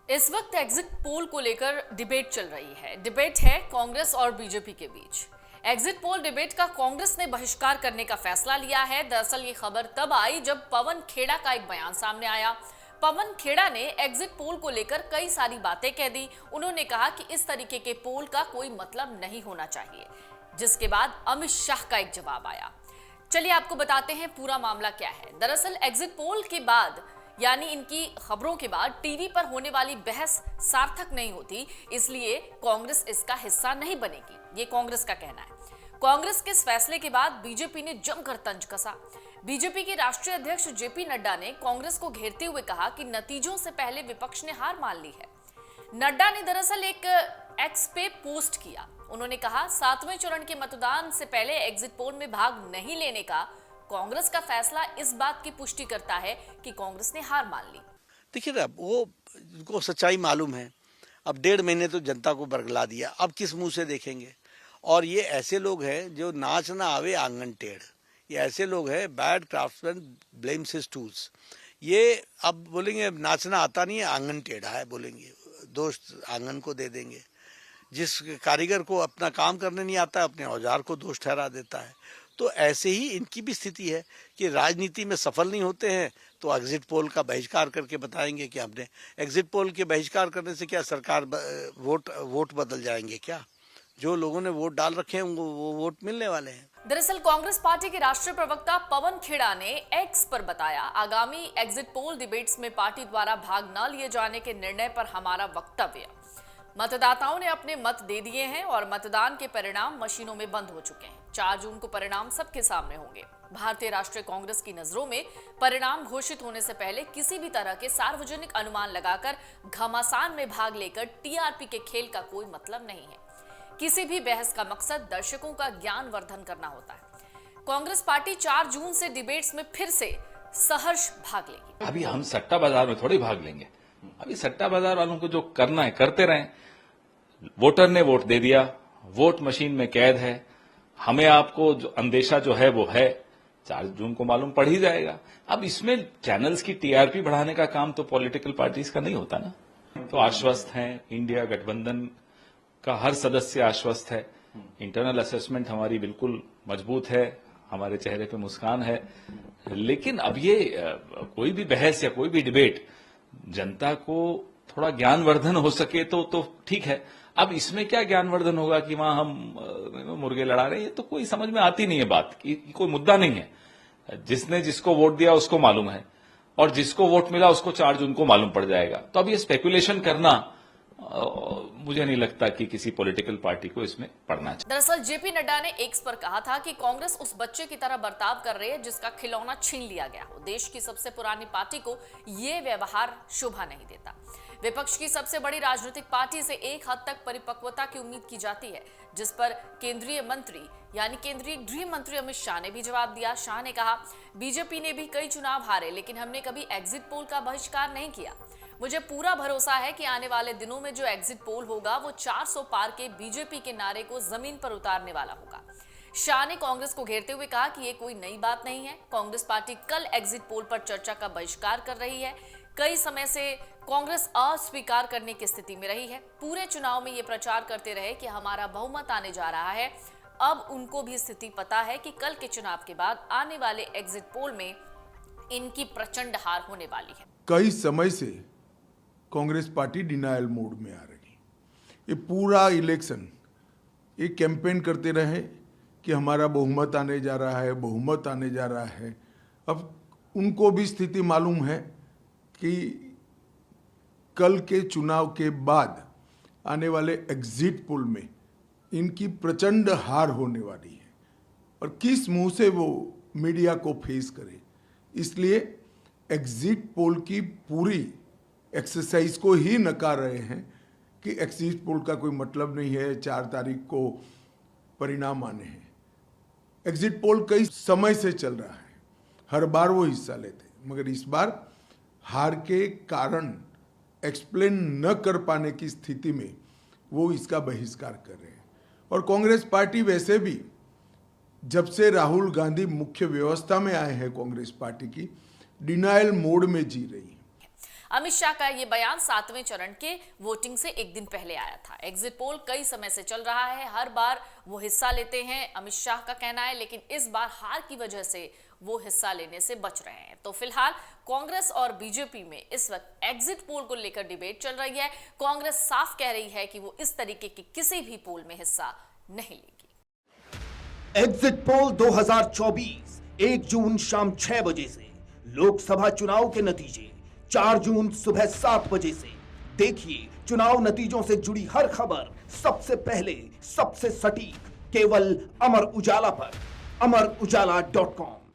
इस वक्त exit poll को लेकर डिबेट चल रही है। डिबेट है कांग्रेस और बीजेपी के बीच। एग्जिट पोल डिबेट का कांग्रेस ने बहिष्कार करने का फैसला लिया है। दरअसल ये खबर तब आई जब पवन खेड़ा का एक बयान सामने आया। पवन खेड़ा ने एग्जिट पोल को लेकर कई सारी बातें कह दी। उन्होंने कहा कि इस तरीके के पोल का कोई मतलब नहीं होना चाहिए, जिसके बाद अमित शाह का एक जवाब आया। चलिए आपको बताते हैं पूरा मामला क्या है। दरअसल एग्जिट पोल के बाद यानी इनकी खबरों के बाद टीवी पर होने वाली बहस सार्थक नहीं होती, इसलिए कांग्रेस इसका हिस्सा नहीं बनेगी, ये कांग्रेस का कहना है। कांग्रेस के इस फैसले के बाद बीजेपी ने जमकर तंज कसा। बीजेपी के राष्ट्रीय अध्यक्ष जेपी नड्डा ने कांग्रेस को घेरते हुए कहा कि नतीजों से पहले विपक्ष ने हार मान ली है। नड्डा ने दरअसल एक एक्स पे पोस्ट किया। उन्होंने कहा 7वें चरण के मतदान से पहले एग्जिट पोल में भाग नहीं लेने का कांग्रेस का फैसला इस बात की पुष्टि करता है कि कांग्रेस ने हार मान ली। देखिए ना, वो उनको सच्चाई मालूम है। अब 1.5 महीने तो जनता को बरगला दिया, अब किस मुंह से देखेंगे। और ये ऐसे लोग हैं जो नाच ना आवे आंगन टेढ़, ये ऐसे लोग हैं bad craftsman blames his tools. ये अब बोलेंगे नाचना आता नहीं है, आंगन टेढ़ा है, बोलेंगे दोष आंगन को दे देंगे। जिस कारीगर को अपना काम करने नहीं आता है, अपने औजार को दोष ठहरा देता है। तो ऐसे ही इनकी भी स्थिति है कि राजनीति में सफल नहीं होते हैं तो एग्जिट पोल का बहिष्कार करके बताएंगे कि हमने एग्जिट पोल के बहिष्कार करने से क्या सरकार वोट बदल जाएंगे क्या? जो लोगों ने वोट डाल रखे हैं वो वोट मिलने वाले हैं। दरअसल कांग्रेस पार्टी के राष्ट्रीय प्रवक्ता पवन खेड़ा ने एक्स पर बताया, आगामी एग्जिट पोल डिबेट्स में पार्टी द्वारा भाग न लिए जाने के निर्णय पर हमारा वक्तव्य। मतदाताओं ने अपने मत दे दिए हैं और मतदान के परिणाम मशीनों में बंद हो चुके हैं। 4 जून को परिणाम सबके सामने होंगे। भारतीय राष्ट्रीय कांग्रेस की नजरों में परिणाम घोषित होने से पहले किसी भी तरह के सार्वजनिक अनुमान लगाकर घमासान में भाग लेकर टीआरपी के खेल का कोई मतलब नहीं है। किसी भी बहस का मकसद दर्शकों का ज्ञान वर्धन करना होता है। कांग्रेस पार्टी 4 जून से डिबेट्स में फिर से सहर्ष भाग लेगी। अभी हम सट्टा बाजार में थोड़ी भाग लेंगे। अभी सट्टा बाजार वालों को जो करना है करते रहें। वोटर ने वोट दे दिया, वोट मशीन में कैद है। हमें आपको जो अंदेशा जो है वो है, 4 जून को मालूम पड़ ही जाएगा। अब इसमें चैनल्स की टीआरपी बढ़ाने का काम तो पॉलिटिकल पार्टीज का नहीं होता ना। तो आश्वस्त हैं, इंडिया गठबंधन का हर सदस्य आश्वस्त है। इंटरनल असेसमेंट हमारी बिल्कुल मजबूत है, हमारे चेहरे पे मुस्कान है। लेकिन अब ये कोई भी बहस या कोई भी डिबेट जनता को थोड़ा ज्ञानवर्धन हो सके तो ठीक है। अब इसमें क्या ज्ञानवर्धन होगा कि वहां हम मुर्गे लड़ा रहे हैं, तो कोई समझ में आती नहीं है बात कि कोई मुद्दा नहीं है। जिसने जिसको वोट दिया उसको मालूम है और जिसको वोट मिला उसको 4 जून को मालूम पड़ जाएगा। तो अब ये स्पेकुलेशन करना मुझे नहीं लगता कि किसी पॉलिटिकल पार्टी को इसमें पड़ना चाहिए। दरअसल जेपी नड्डा ने एक्स पर कहा था कि कांग्रेस उस बच्चे की तरह बर्ताव कर रही है जिसका खिलौना छीन लिया गया हो। देश की सबसे पुरानी पार्टी को यह व्यवहार शोभा नहीं देता। विपक्ष की सबसे बड़ी राजनीतिक पार्टी से एक हद तक परिपक्वता की उम्मीद की जाती है, जिस पर केंद्रीय मंत्री यानी केंद्रीय गृह मंत्री अमित शाह ने भी जवाब दिया। शाह ने कहा, बीजेपी ने भी कई चुनाव हारे लेकिन हमने कभी एग्जिट पोल का बहिष्कार नहीं किया। मुझे पूरा भरोसा है कि आने वाले दिनों में जो एग्जिट पोल होगा वो 400 पार के बीजेपी के नारे को जमीन पर उतारने वाला होगा। शाह ने कांग्रेस को घेरते हुए कहा कि ये कोई नई बात नहीं है। कांग्रेस पार्टी कल एग्जिट पोल पर चर्चा का बहिष्कार कर रही है। कई समय से कांग्रेस अस्वीकार करने की स्थिति में रही है। पूरे चुनाव में ये प्रचार करते रहे कि हमारा बहुमत आने जा रहा है। अब उनको भी स्थिति पता है कि कल के चुनाव के बाद आने वाले एग्जिट पोल में इनकी प्रचंड हार होने वाली है। कई समय से कांग्रेस पार्टी डिनायल मोड में आ रही। ये पूरा इलेक्शन ये कैंपेन करते रहे कि हमारा बहुमत आने जा रहा है, बहुमत आने जा रहा है। अब उनको भी स्थिति मालूम है कि कल के चुनाव के बाद आने वाले एग्जिट पोल में इनकी प्रचंड हार होने वाली है और किस मुंह से वो मीडिया को फेस करे। इसलिए एग्जिट पोल की पूरी एक्सरसाइज को ही नकार रहे हैं कि एग्जिट पोल का कोई मतलब नहीं है, 4 तारीख को परिणाम आने हैं। एग्जिट पोल कई समय से चल रहा है, हर बार वो हिस्सा लेते, मगर इस बार हार के कारण एक्सप्लेन न कर पाने की स्थिति में वो इसका बहिष्कार कर रहे हैं। और कांग्रेस पार्टी वैसे भी जब से राहुल गांधी मुख्य व्यवस्था में आए हैं कांग्रेस पार्टी की, डिनायल मोड में जी रही है। अमित शाह का ये बयान 7वें चरण के वोटिंग से एक दिन पहले आया था। एग्जिट पोल कई समय से चल रहा है, हर बार वो हिस्सा लेते हैं, अमित शाह का कहना है, लेकिन इस बार हार की वजह से वो हिस्सा लेने से बच रहे हैं। तो फिलहाल कांग्रेस और बीजेपी में इस वक्त एग्जिट पोल को लेकर डिबेट चल रही है। कांग्रेस साफ कह रही है कि वो इस तरीके के किसी भी पोल में हिस्सा नहीं लेगी। एग्जिट पोल 2024 1 जून शाम 6 बजे से, लोकसभा चुनाव के नतीजे 4 जून सुबह 7 बजे से। देखिए चुनाव नतीजों से जुड़ी हर खबर सबसे पहले, सबसे सटीक, केवल अमर उजाला पर, amarujala.com।